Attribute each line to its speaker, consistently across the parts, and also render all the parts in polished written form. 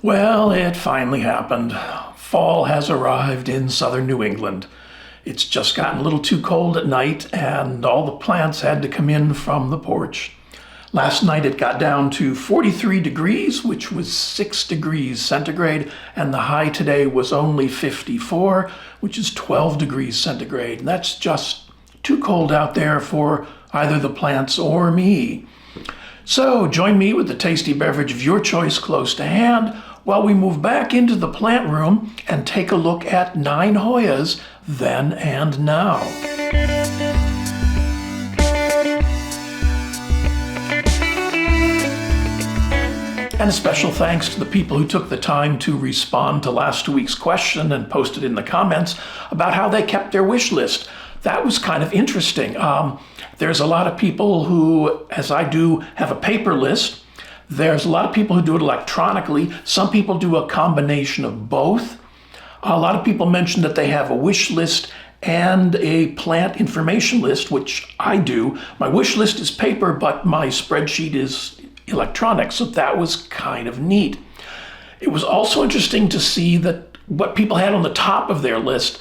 Speaker 1: Well, it finally happened. Fall has arrived in southern New England. It's just gotten a little too cold at night, and all the plants had to come in from the porch. Last night it got down to 43 degrees, which was 6 degrees centigrade, and the high today was only 54, which is 12 degrees centigrade. And that's just too cold out there for either the plants or me. So join me with the tasty beverage of your choice close to hand while we move back into the plant room and take a look at 9 Hoyas then and now. And a special thanks to the people who took the time to respond to last week's question and posted in the comments about how they kept their wish list. That was kind of interesting. There's a lot of people who, as I do, have a paper list. There's a lot of people who do it electronically. Some people do a combination of both. A lot of people mentioned that they have a wish list and a plant information list, which I do. My wish list is paper, but my spreadsheet is electronic, so that was kind of neat. It was also interesting to see that what people had on the top of their list,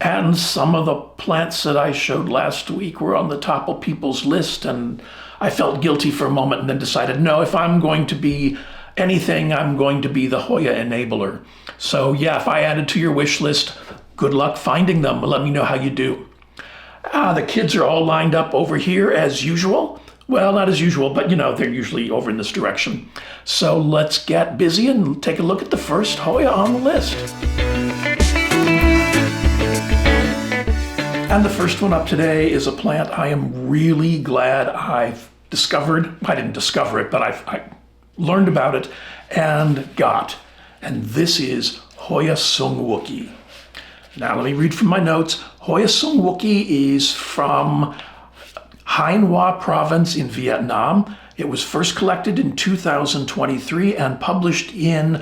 Speaker 1: and some of the plants that I showed last week were on the top of people's list, and I felt guilty for a moment and then decided, no, if I'm going to be anything, I'm going to be the Hoya enabler. So yeah, if I added to your wish list, good luck finding them. Let me know how you do. The kids are all lined up over here as usual. Well, not as usual, but they're usually over in this direction. So let's get busy and take a look at the first Hoya on the list. And the first one up today is a plant I am really glad I've discovered. I didn't discover it, but I learned about it and got. And this is Hoya sungwookii. Now let me read from my notes. Hoya sungwookii is from Hien Hoa province in Vietnam. It was first collected in 2023 and published in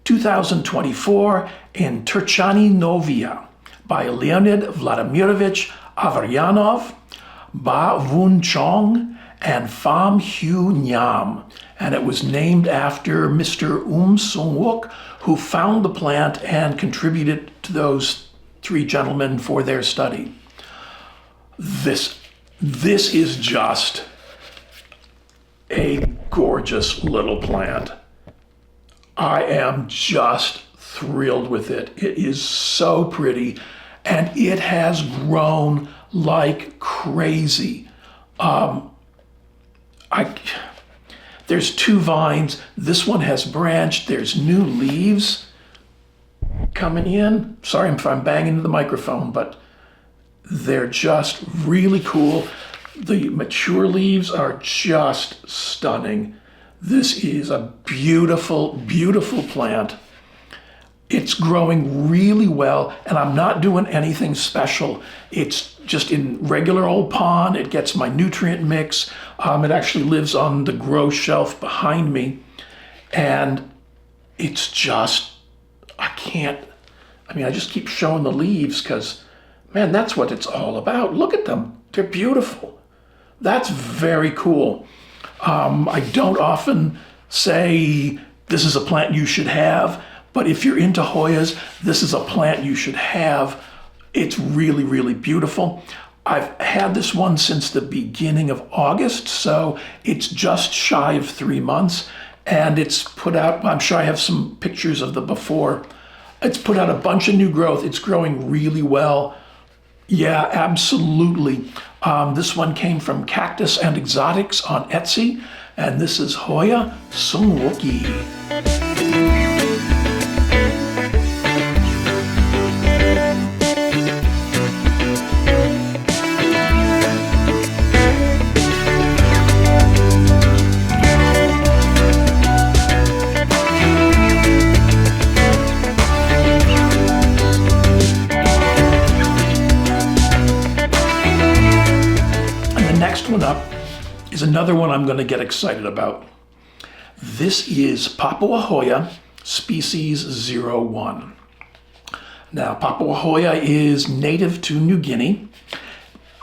Speaker 1: 2024 in Turchany Novia by Leonid Vladimirovich Avaryanov, Ba Vun Chong, and Pham Hu Nham. And it was named after Mr. Sung Wook, who found the plant and contributed to those 3 gentlemen for their study. This is just a gorgeous little plant. I am just thrilled with it. It is so pretty, and it has grown like crazy. There's 2 vines. This one has branched. There's new leaves coming in. Sorry if I'm banging into the microphone, but they're just really cool. The mature leaves are just stunning. This is a beautiful, beautiful plant. It's growing really well, and I'm not doing anything special. It's just in regular old pond. It gets my nutrient mix. It actually lives on the grow shelf behind me. And it's just, I just keep showing the leaves because, man, that's what it's all about. Look at them. They're beautiful. That's very cool. I don't often say this is a plant you should have, but if you're into Hoyas, this is a plant you should have. It's really, really beautiful. I've had this one since the beginning of August, so it's just shy of 3 months, and it's put out, I'm sure I have some pictures of the before. It's put out a bunch of new growth. It's growing really well. Yeah, absolutely. This one came from Cactus and Exotics on Etsy, and this is Hoya sungwookii. One up is another one I'm going to get excited about. This is Papuahoya species 01. Now, Papuahoya is native to New Guinea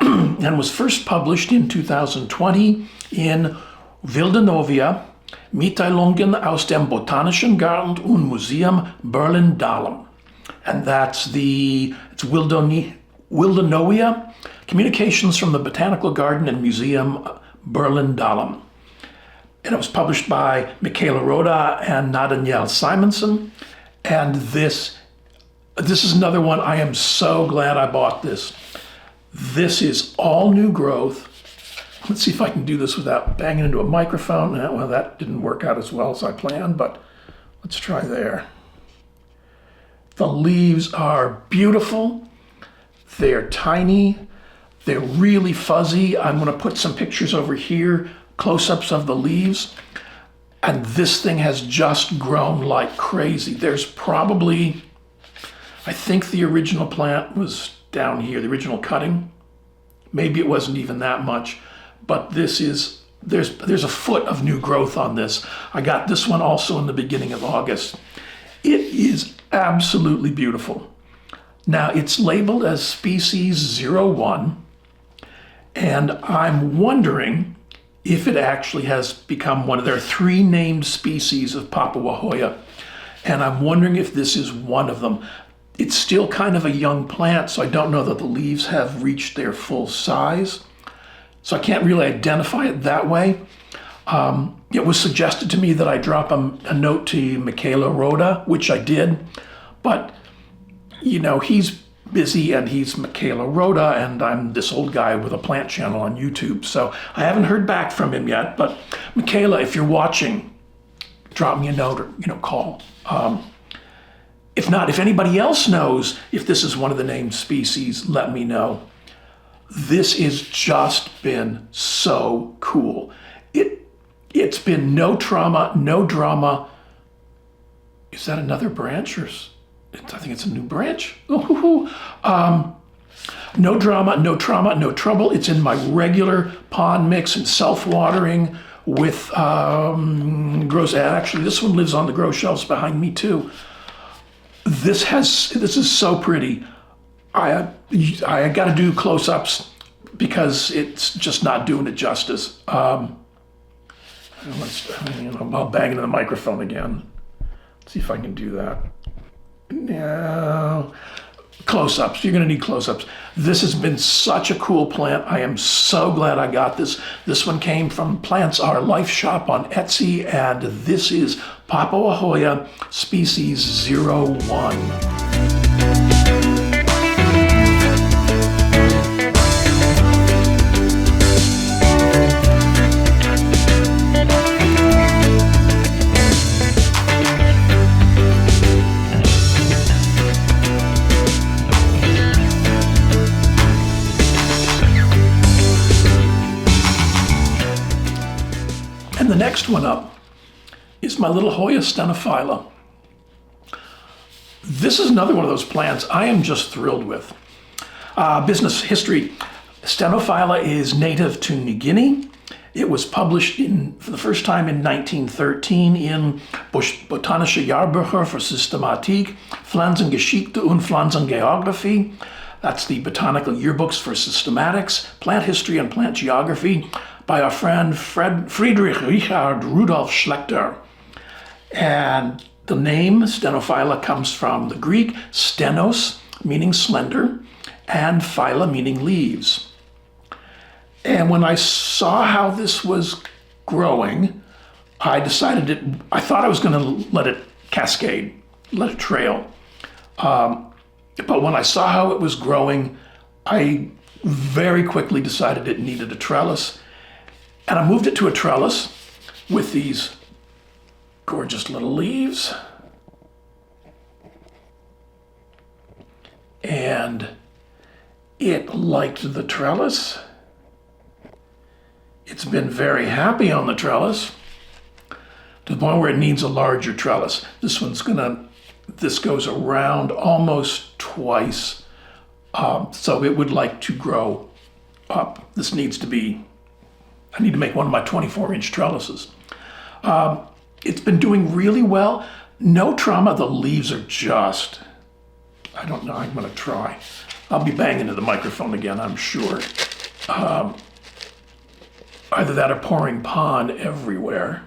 Speaker 1: and was first published in 2020 in Vildanovia Mitteilungen aus dem Botanischen Garten und Museum Berlin-Dahlem. And it's Wildenoia, Communications from the Botanical Garden and Museum Berlin-Dahlem. And it was published by Michaela Roda and Nathaniel Simonson. And this is another one. I am so glad I bought this. This is all new growth. Let's see if I can do this without banging into a microphone. Well, that didn't work out as well as I planned, but let's try there. The leaves are beautiful. They're tiny. They're really fuzzy. I'm going to put some pictures over here, close-ups of the leaves. And this thing has just grown like crazy. There's probably, I think the original plant was down here, the original cutting. Maybe it wasn't even that much, but there's a foot of new growth on this. I got this one also in the beginning of August. It is absolutely beautiful. Now it's labeled as species 01, and I'm wondering if it actually has become one of their 3 named species of Papuahoya, and I'm wondering if this is one of them. It's still kind of a young plant, so I don't know that the leaves have reached their full size, so I can't really identify it that way. It was suggested to me that I drop a note to Michaela Roda, which I did, but you know, he's busy and he's Michaela Roda, and I'm this old guy with a plant channel on YouTube, so I haven't heard back from him yet. But Michaela, if you're watching, drop me a note or call. If not, if anybody else knows if this is one of the named species, let me know. This has just been so cool. It's been no trauma, no drama. Is that another branch, or I think it's a new branch? No drama, no trauma, no trouble. It's in my regular pond mix and self-watering with grows. Actually, this one lives on the grow shelves behind me too. This is so pretty. I got to do close-ups because it's just not doing it justice. I'll bang into the microphone again. Let's see if I can do that. No. Close-ups. You're going to need close-ups. This has been such a cool plant. I am so glad I got this. This one came from Plants Are Life Shop on Etsy, and this is Papuahoya species 01. And the next one up is my little Hoya stenophylla. This is another one of those plants I am just thrilled with. Business history. Stenophylla is native to New Guinea. It was published for the first time in 1913 in Botanische Jahrbucher für Systematik, Pflanzengeschichte und Pflanzengeographie. That's the Botanical Yearbooks for Systematics, Plant History and Plant Geography by our friend Friedrich Richard Rudolf Schlechter. And the name stenophylla comes from the Greek stenos, meaning slender, and phylla, meaning leaves. And when I saw how this was growing, I thought I was going to let it cascade, let it trail. But when I saw how it was growing, I very quickly decided it needed a trellis. And I moved it to a trellis with these gorgeous little leaves. And it liked the trellis. It's been very happy on the trellis to the point where it needs a larger trellis. This goes around almost twice. So it would like to grow up. I need to make one of my 24-inch trellises. It's been doing really well. No trauma. The leaves are just, I don't know, I'm going to try. I'll be banging into the microphone again, I'm sure. Either that or pouring pond everywhere.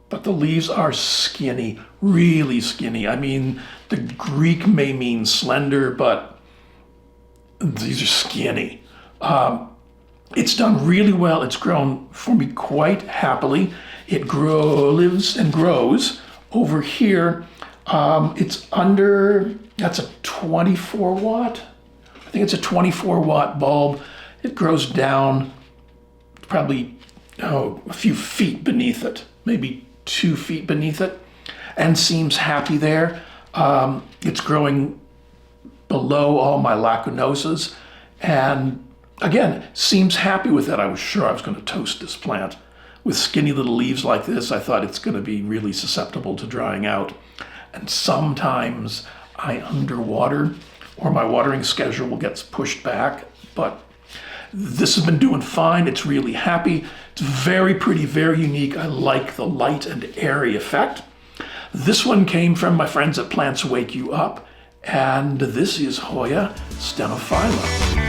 Speaker 1: but the leaves are skinny, really skinny. I mean, the Greek may mean slender, but these are skinny. It's done really well. It's grown for me quite happily. It lives and grows over here. It's under, that's a 24 watt. I think it's a 24 watt bulb. It grows down probably a few feet beneath it, maybe 2 feet beneath it, and seems happy there. It's growing below all my lacunosas, and again, seems happy with it. I was sure I was going to toast this plant. With skinny little leaves like this, I thought it's going to be really susceptible to drying out. And sometimes I underwater, or my watering schedule gets pushed back, but this has been doing fine. It's really happy. It's very pretty, very unique. I like the light and airy effect. This one came from my friends at Plants Wake You Up, and this is Hoya stenophylla.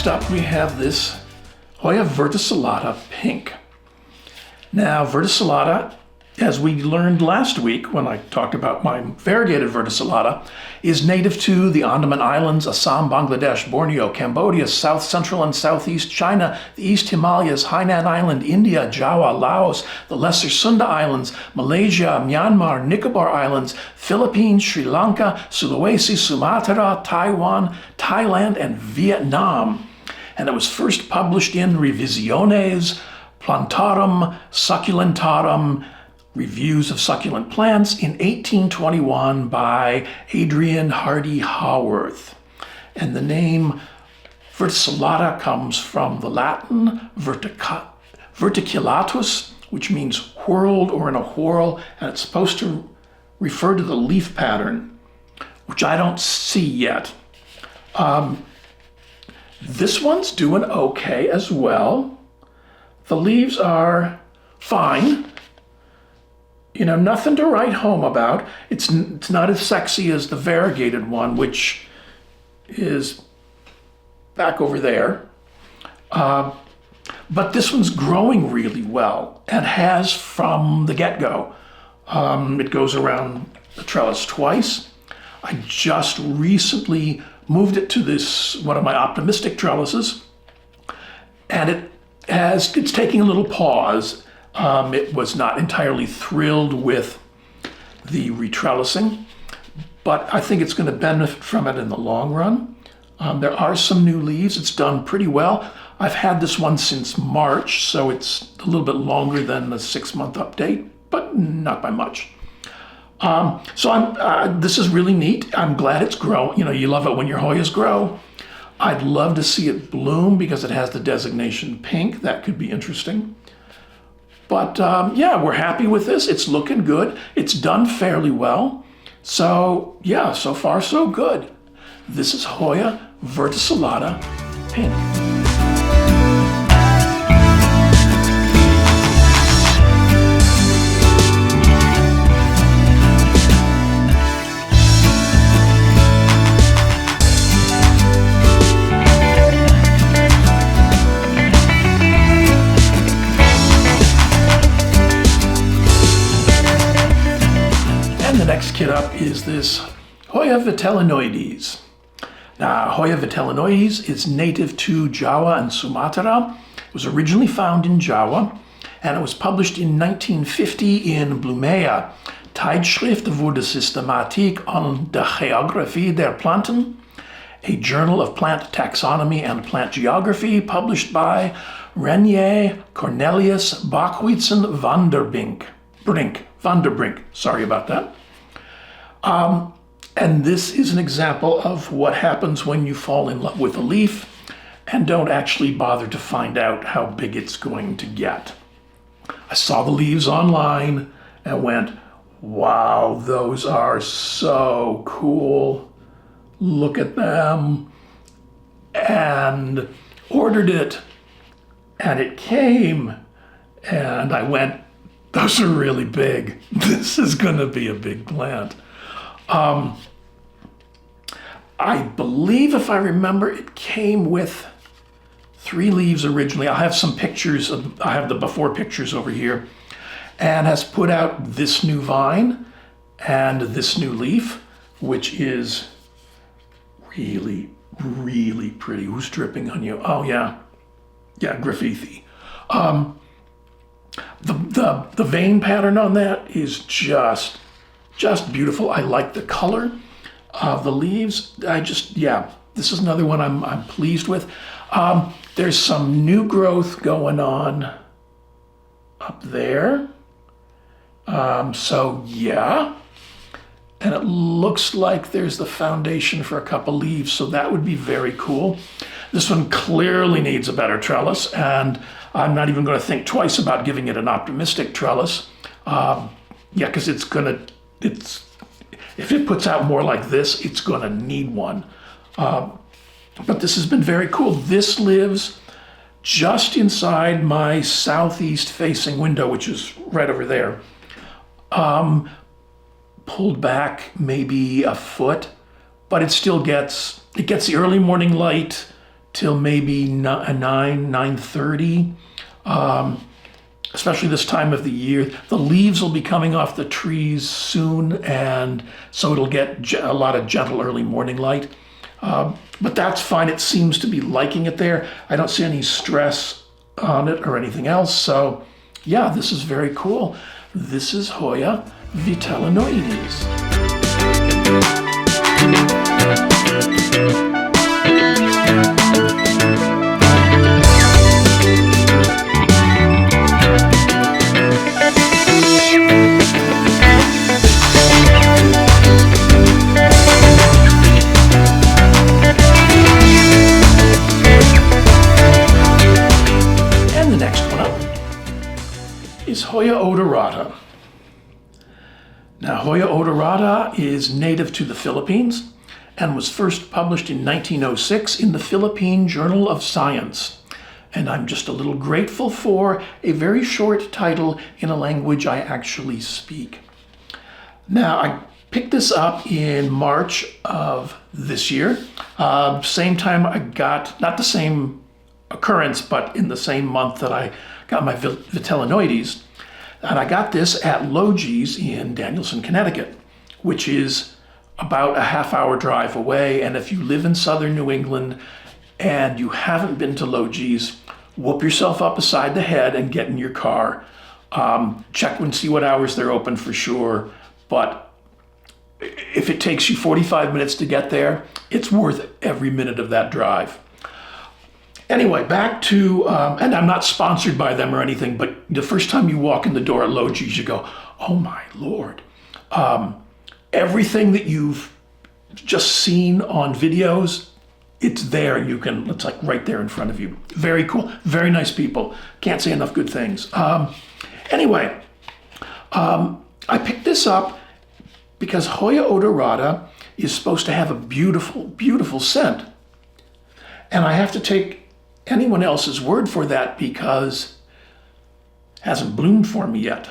Speaker 1: Up we have this Hoya vertosalida pink. Now vertosalida, as we learned last week when I talked about my variegated vertosalida, is native to the Andaman Islands, Assam, Bangladesh, Borneo, Cambodia, South Central and Southeast China, the East Himalayas, Hainan Island, India, Java, Laos, the Lesser Sunda Islands, Malaysia, Myanmar, Nicobar Islands, Philippines, Sri Lanka, Sulawesi, Sumatra, Taiwan, Thailand, and Vietnam. And it was first published in Revisiones Plantarum Succulentarum, Reviews of Succulent Plants, in 1821 by Adrian Hardy Haworth. And the name vertosalida comes from the Latin verticulatus, which means whorled or in a whorl, and it's supposed to refer to the leaf pattern, which I don't see yet. This one's doing okay as well. The leaves are fine. You know, nothing to write home about. It's not as sexy as the variegated one, which is back over there. But this one's growing really well and has from the get-go. It goes around the trellis twice. I just recently moved it to this, one of my optimistic trellises, and it's taking a little pause. It was not entirely thrilled with the retrellising, but I think it's going to benefit from it in the long run. There are some new leaves. It's done pretty well. I've had this one since March, so it's a little bit longer than the 6-month update, but not by much. This is really neat. I'm glad it's growing. You know, you love it when your Hoyas grow. I'd love to see it bloom because it has the designation pink. That could be interesting. But yeah, we're happy with this. It's looking good. It's done fairly well. So yeah, so far so good. This is Hoya vertosalida pink. Next kit up is this Hoya vitellinoides. Now, Hoya vitellinoides is native to Java and Sumatra. It was originally found in Java, and it was published in 1950 in Blumea, Tijdschrift voor de Systematiek en de Geographie der Planten, a journal of plant taxonomy and plant geography published by Renier Cornelius Bachwitzen van der Brink. Sorry about that. And this is an example of what happens when you fall in love with a leaf and don't actually bother to find out how big it's going to get. I saw the leaves online and went, Wow, those are so cool. Look at them. And ordered it, and it came, and I went, those are really big. This is gonna be a big plant. I believe, if I remember, it came with 3 leaves originally. I have some pictures, I have the before pictures over here, and has put out this new vine and this new leaf, which is really, really pretty. Who's dripping on you? Oh yeah, graffiti. The vein pattern on that is just beautiful. I like the color of the leaves. This is another one I'm pleased with. There's some new growth going on up there. And it looks like there's the foundation for a couple leaves, so that would be very cool. This one clearly needs a better trellis, and I'm not even going to think twice about giving it an optimistic trellis. Because if it puts out more like this, it's going to need one. But this has been very cool. This lives just inside my southeast facing window, which is right over there. Pulled back maybe a foot, but it still gets the early morning light till maybe 9:30, especially this time of the year. The leaves will be coming off the trees soon, and so it'll get a lot of gentle early morning light. But that's fine. It seems to be liking it there. I don't see any stress on it or anything else. So yeah, this is very cool. This is Hoya vitellinoides. And the next one up is Hoya odorata. Now, Hoya odorata is native to the Philippines and was first published in 1906 in the Philippine Journal of Science. And I'm just a little grateful for a very short title in a language I actually speak. Now, I picked this up in March of this year. Same time I got, not the same occurrence, but in the same month that I got my vitellinoides. And I got this at Logie's in Danielson, Connecticut, which is about a half-hour drive away. And if you live in southern New England and you haven't been to Logie's, whoop yourself up beside the head and get in your car. Check and see what hours they're open for sure. But if it takes you 45 minutes to get there, it's worth every minute of that drive. Anyway, back to, and I'm not sponsored by them or anything, but the first time you walk in the door at Logie's, you go, oh my Lord. Everything that you've just seen on videos, it's there. It's like right there in front of you. Very cool, very nice people. Can't say enough good things. Anyway, I picked this up because Hoya odorata is supposed to have a beautiful, beautiful scent. And I have to take anyone else's word for that because it hasn't bloomed for me yet.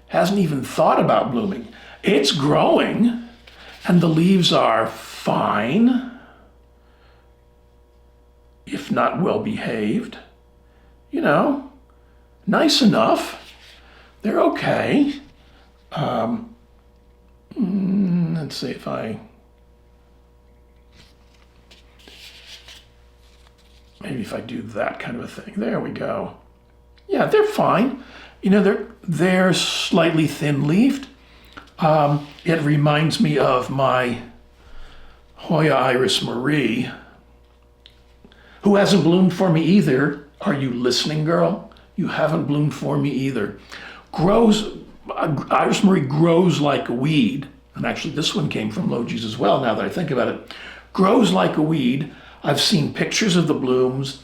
Speaker 1: Hasn't even thought about blooming. It's growing and the leaves are fine, if not well behaved. You know, nice enough. They're okay. Let's see if maybe if I do that kind of a thing. There we go. Yeah, they're fine. You know, they're slightly thin-leafed. It reminds me of my Hoya iris Marie, who hasn't bloomed for me either. Are you listening, girl? You haven't bloomed for me either. Iris Marie grows like a weed. And actually, this one came from Logie's as well, now that I think about it. Grows like a weed. I've seen pictures of the blooms,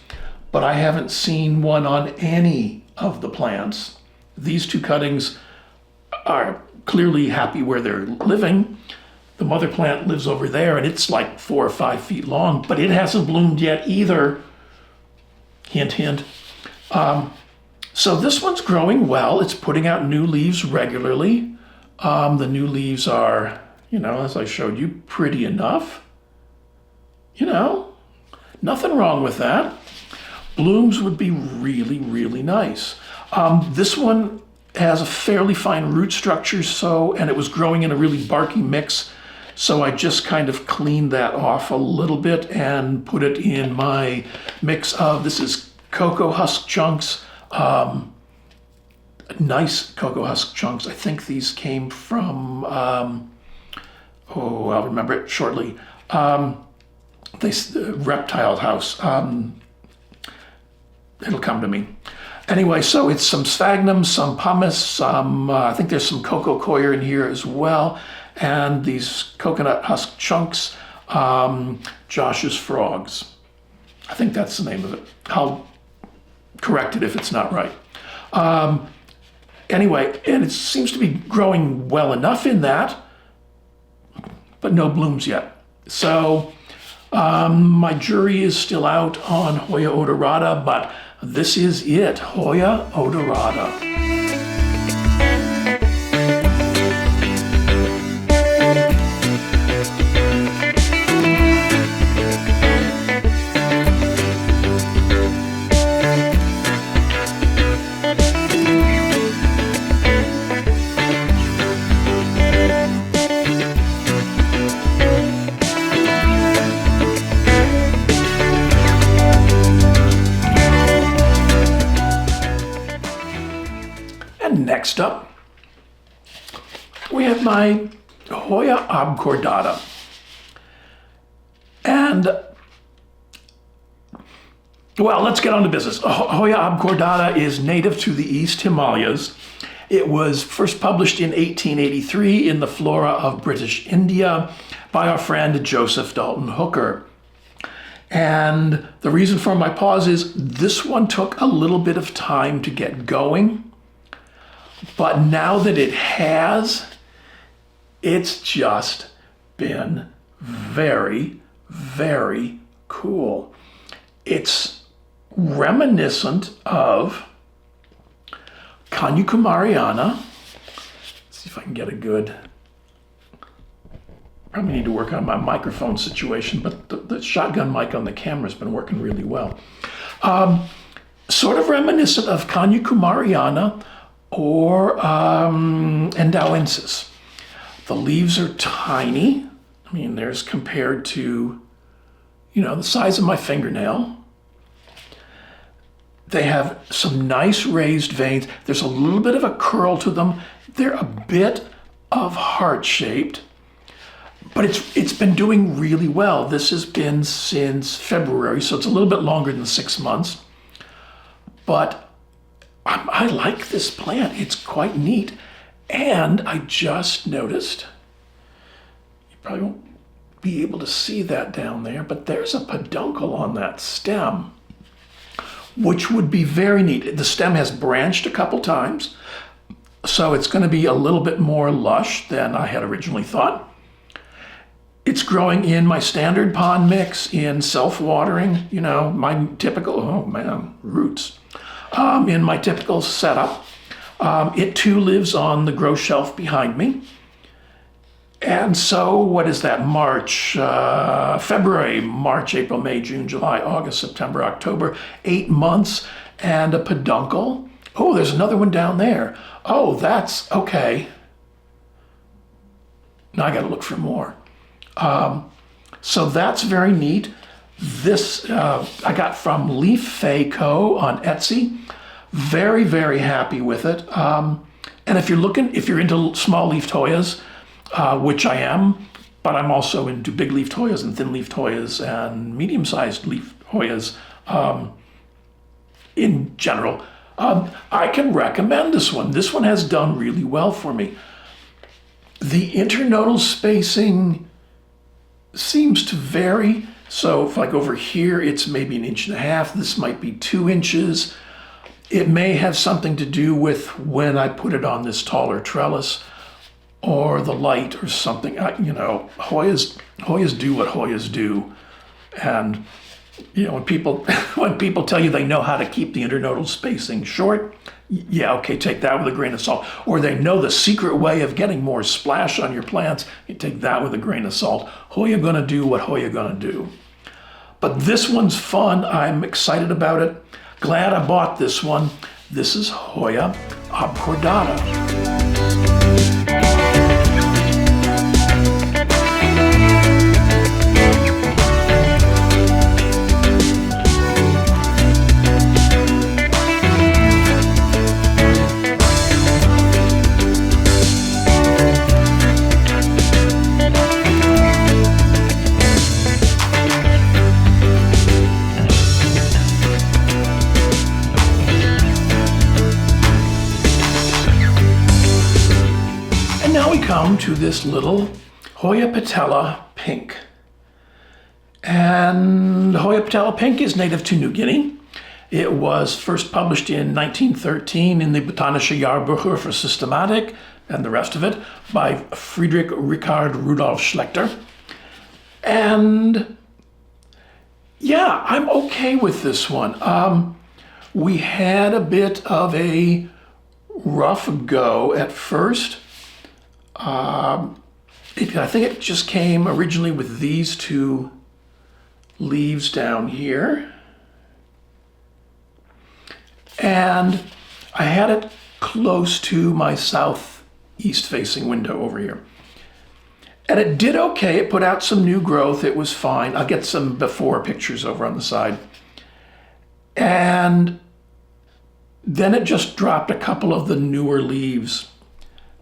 Speaker 1: but I haven't seen one on any of the plants. These two cuttings are clearly happy where they're living. The mother plant lives over there, and it's like 4 or 5 feet long, but it hasn't bloomed yet either. Hint, hint. So this one's growing well. It's putting out new leaves regularly. The new leaves are, as I showed you, pretty enough. Nothing wrong with that. Blooms would be really, really nice. This one has a fairly fine root structure, and it was growing in a really barky mix. So I just kind of cleaned that off a little bit and put it in my mix of, this is cocoa husk chunks, nice cocoa husk chunks. I think these came from, I'll remember it shortly. Reptile House. It'll come to me. Anyway, so it's some sphagnum, some pumice, I think there's some cocoa coir in here as well, and these coconut husk chunks, Josh's Frogs. I think that's the name of it. I'll correct it if it's not right. Anyway, and it seems to be growing well enough in that, but no blooms yet. So my jury is still out on Hoya odorata, but this is it, Hoya odorata. Next up, we have my Hoya gordada. And, well, let's get on to business. Hoya gordada is native to the East Himalayas. It was first published in 1883 in the Flora of British India by our friend Joseph Dalton Hooker. And the reason for my pause is this one took a little bit of time to get going. But now that it has, it's just been very, very cool. It's reminiscent of Kanyakumariana. Let's see if I can get a good, probably need to work on my microphone situation, but the shotgun mic on the camera has been working really well. Sort of reminiscent of Kanyakumariana, or endauensis. The leaves are tiny. I mean, there's compared to, the size of my fingernail. They have some nice raised veins. There's a little bit of a curl to them. They're a bit of heart-shaped, but it's been doing really well. This has been since February, so it's a little bit longer than 6 months. But I like this plant. It's quite neat. And I just noticed, you probably won't be able to see that down there, but there's a peduncle on that stem, which would be very neat. The stem has branched a couple times, so it's going to be a little bit more lush than I had originally thought. It's growing in my standard pond mix, in self-watering, my typical, roots. In my typical setup. It too lives on the grow shelf behind me. And so what is that? February, March, April, May, June, July, August, September, October, 8 months and a peduncle. Oh, there's another one down there. Oh, that's okay. Now I got to look for more. So that's very neat. This I got from Leaf Fay Co. on Etsy. Very, very happy with it. And if you're into small leafed Hoyas, which I am, but I'm also into big leafed Hoyas and thin leafed Hoyas and medium-sized leaf Hoyas in general, I can recommend this one. This one has done really well for me. The internodal spacing seems to vary. So if like over here, it's maybe 1.5 inches, this might be 2 inches. It may have something to do with when I put it on this taller trellis. or the light or something. You know, Hoyas do what Hoyas do. And, you know, when people when people tell you they know how to keep the internodal spacing short, yeah, okay, take that with a grain of salt. Or they know the secret way of getting more splash on your plants, you take that with a grain of salt. Hoya gonna do what Hoya gonna do. But this one's fun. I'm excited about it. Glad I bought this one. This is Hoya gordada. Now we come to this little Hoya patella pink. And Hoya patella pink is native to New Guinea. It was first published in 1913 in the Botanische Jahrbucher für Systematik and the rest of it by Friedrich Richard Rudolf Schlechter. And yeah, I'm okay with this one. We had a bit of a rough go at first. I think it just came originally with these two leaves down here. And I had it close to my southeast facing window over here. And it did okay. It put out some new growth. It was fine. I'll get some before pictures over on the side. And then it just dropped a couple of the newer leaves,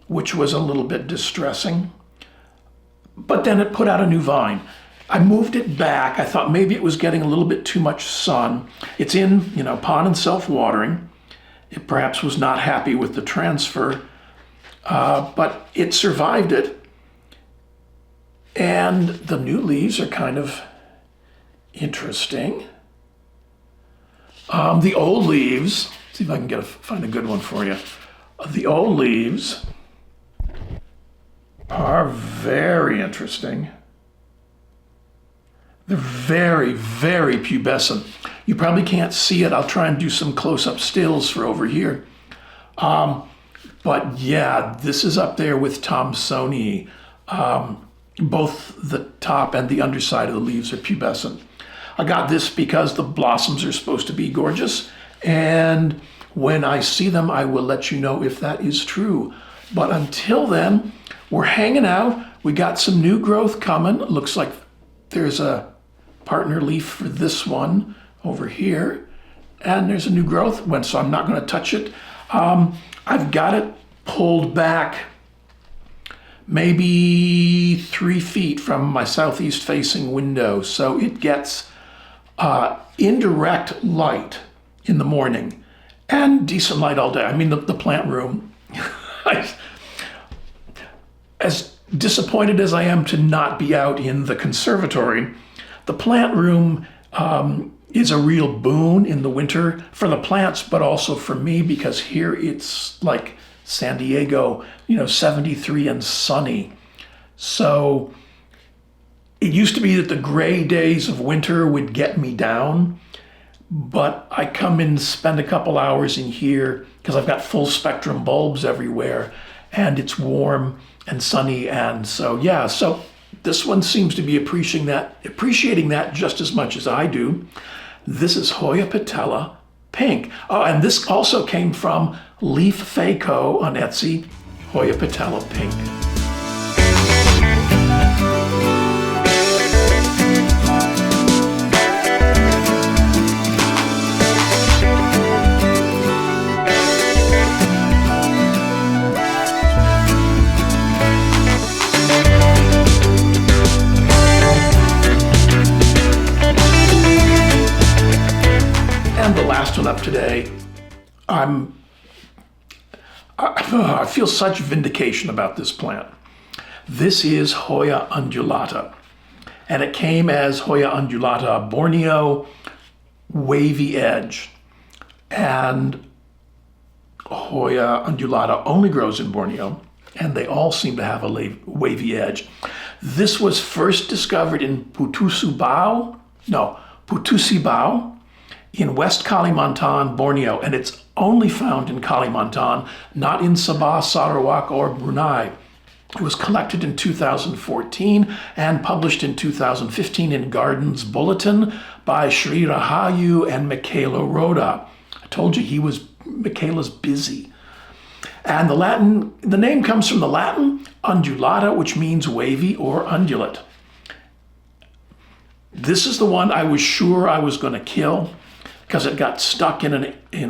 Speaker 1: which was a little bit distressing. But then it put out a new vine. I moved it back. I thought maybe it was getting a little bit too much sun. It's in, you know, pond and self-watering. It perhaps was not happy with the transfer, but it survived it. And the new leaves are kind of interesting. The old leaves, see if I can find a good one for you. The old leaves are very interesting. They're very, very pubescent. You probably can't see it. I'll try and do some close-up stills for over here. But yeah, this is up there with Thomsonii. Both the top and the underside of the leaves are pubescent. I got this because the blossoms are supposed to be gorgeous, and when I see them, I will let you know if that is true. But until then, we're hanging out. We got some new growth coming. It looks like there's a partner leaf for this one over here. And there's a new growth one, so I'm not going to touch it. I've got it pulled back maybe 3 feet from my southeast facing window. So it gets indirect light in the morning and decent light all day. I mean, the plant room. As disappointed as I am to not be out in the conservatory, the plant room is a real boon in the winter for the plants, but also for me, because here it's like San Diego, 73 and sunny. So it used to be that the gray days of winter would get me down, but I come in, spend a couple hours in here because I've got full spectrum bulbs everywhere, and it's warm and sunny. And so, yeah, so this one seems to be appreciating that just as much as I do. This is Hoya patella pink. Oh, and this also came from Leaf Faco on Etsy, Hoya patella pink. The last one up today, I feel such vindication about this plant. This is Hoya undulata, and it came as Hoya undulata Borneo wavy edge, and Hoya undulata only grows in Borneo. and they all seem to have a wavy edge. This was first discovered in Putusibao in West Kalimantan, Borneo, and it's only found in Kalimantan, not in Sabah, Sarawak, or Brunei. It was collected in 2014 and published in 2015 in Gardens Bulletin by Sri Rahayu and Michaela Rhoda. I told you Michaela's busy. And the name comes from the Latin undulata, which means wavy or undulate. This is the one I was sure I was going to kill because it got stuck in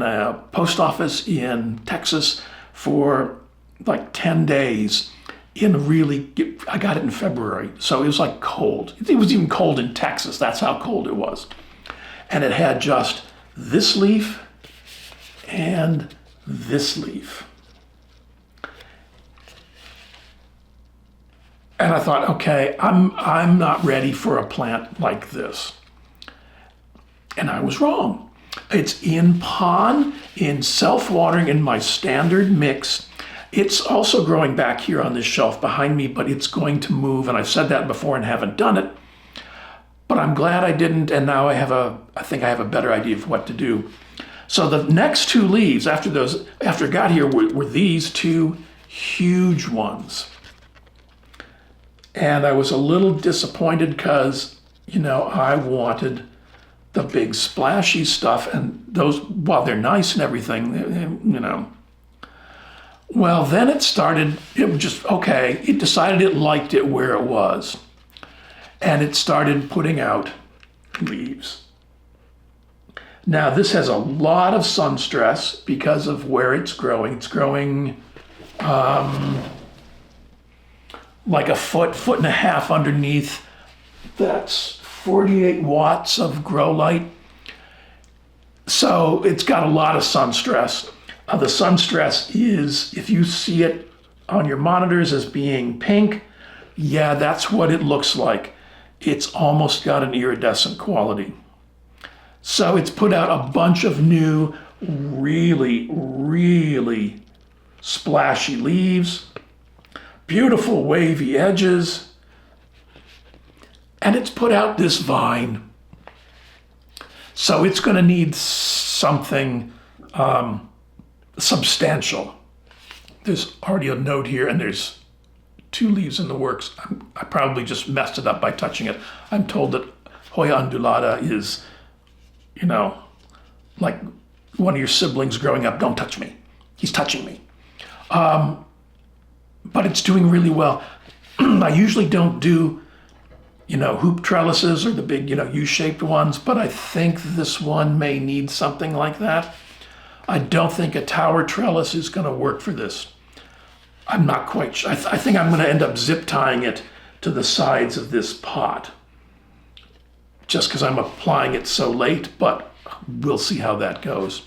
Speaker 1: a post office in Texas for like 10 days. I got it in February, so it was like cold. It was even cold in Texas. That's how cold it was. And it had just this leaf and this leaf. And I thought, okay, I'm not ready for a plant like this. And I was wrong. It's in pond, in self-watering, in my standard mix. It's also growing back here on this shelf behind me, but it's going to move. And I've said that before and haven't done it. But I'm glad I didn't, and now I think I have a better idea of what to do. So the next two leaves after it got here were these two huge ones. And I was a little disappointed because, I wanted the big splashy stuff, and those, while they're nice and everything, Well, then it decided it liked it where it was. And it started putting out leaves. Now, this has a lot of sun stress because of where it's growing. It's growing like a foot and a half underneath. That's 48 watts of grow light. So it's got a lot of sun stress. The sun stress is, if you see it on your monitors as being pink, yeah, that's what it looks like. It's almost got an iridescent quality. So it's put out a bunch of new, really, really splashy leaves, beautiful wavy edges, and it's put out this vine. So it's going to need something substantial. There's already a note here, and there's 2 leaves in the works. I probably just messed it up by touching it. I'm told that Hoya undulata is, like one of your siblings growing up. Don't touch me. He's touching me. But it's doing really well. I usually don't do, hoop trellises or the big, U-shaped ones, but I think this one may need something like that. I don't think a tower trellis is going to work for this. I'm not quite sure. I think I'm going to end up zip tying it to the sides of this pot just because I'm applying it so late, but we'll see how that goes.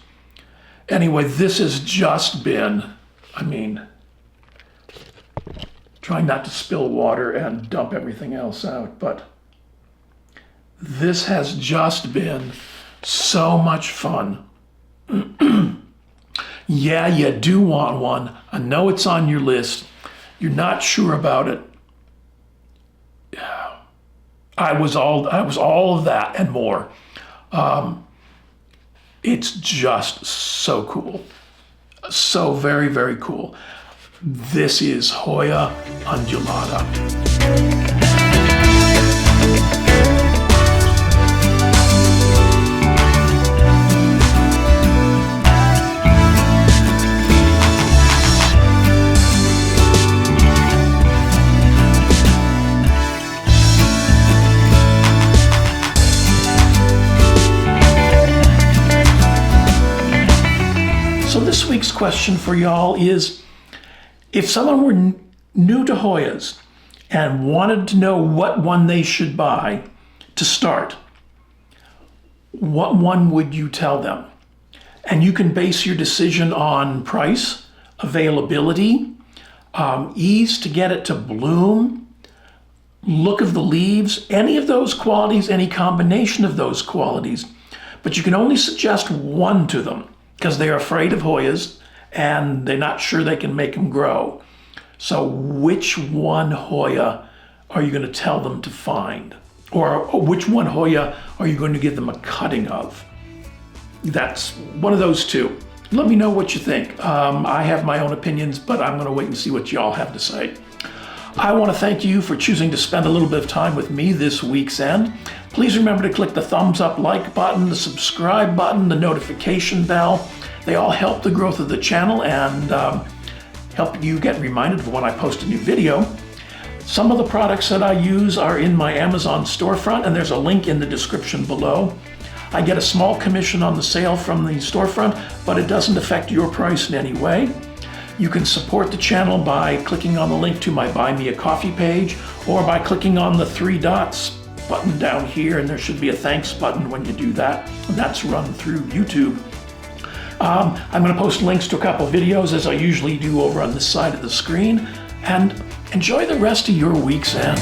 Speaker 1: Anyway, this has just been, trying not to spill water and dump everything else out, but this has just been so much fun. Yeah, you do want one. I know it's on your list. You're not sure about it. I was all of that and more. It's just so cool. So very, very cool. This is Hoya undulata. So this week's question for y'all is, if someone were new to Hoyas and wanted to know what one they should buy to start, what one would you tell them? And you can base your decision on price, availability, ease to get it to bloom, look of the leaves, any of those qualities, any combination of those qualities. But you can only suggest one to them because they're afraid of Hoyas and they're not sure they can make them grow. So which one Hoya are you going to tell them to find? Or which one Hoya are you going to give them a cutting of? That's one of those two. Let me know what you think. I have my own opinions, but I'm going to wait and see what y'all have to say. I want to thank you for choosing to spend a little bit of time with me this week's end. Please remember to click the thumbs up like button, the subscribe button, the notification bell. They all help the growth of the channel and help you get reminded of when I post a new video. Some of the products that I use are in my Amazon storefront, and there's a link in the description below. I get a small commission on the sale from the storefront, but it doesn't affect your price in any way. You can support the channel by clicking on the link to my Buy Me a Coffee page, or by clicking on the 3 dots button down here, and there should be a thanks button when you do that, and that's run through YouTube. I'm going to post links to a couple of videos, as I usually do, over on this side of the screen, and enjoy the rest of your week's end.